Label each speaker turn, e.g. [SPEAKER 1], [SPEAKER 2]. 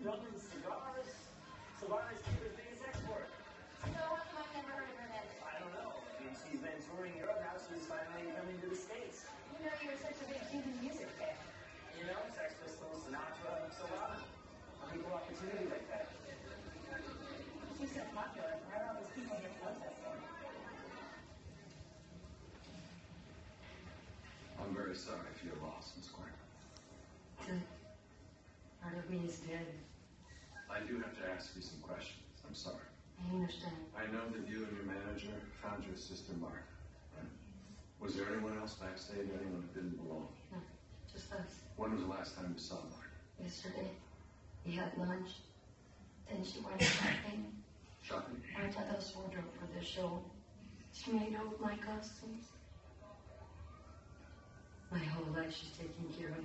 [SPEAKER 1] Dublin cigars. Savannah's Cuba's biggest export.
[SPEAKER 2] So how come I've never heard of her name?
[SPEAKER 1] I don't know. Maybe she's been touring Europe. Now she's finally coming to the States.
[SPEAKER 2] You know you were such a big Cuban music fan.
[SPEAKER 1] You know, Sex Pistols, Sinatra, Savannah. An equal opportunity like that.
[SPEAKER 2] She's so popular. Why are all these people here protesting?
[SPEAKER 3] I'm very sorry for your loss, Miss Quinn.
[SPEAKER 4] Good. Part of me is dead.
[SPEAKER 3] I do have to ask you some questions. I'm sorry.
[SPEAKER 4] I understand.
[SPEAKER 3] I know that you and your manager found your sister Martha, right? Was there anyone else backstage, anyone that didn't belong?
[SPEAKER 4] No, just us.
[SPEAKER 3] When was the last time you saw Martha?
[SPEAKER 4] Yesterday, we had lunch. Then she went shopping.
[SPEAKER 3] Shopping?
[SPEAKER 4] Adoptados wardrobe for the show. She made all of my costumes. My whole life she's taking care of me.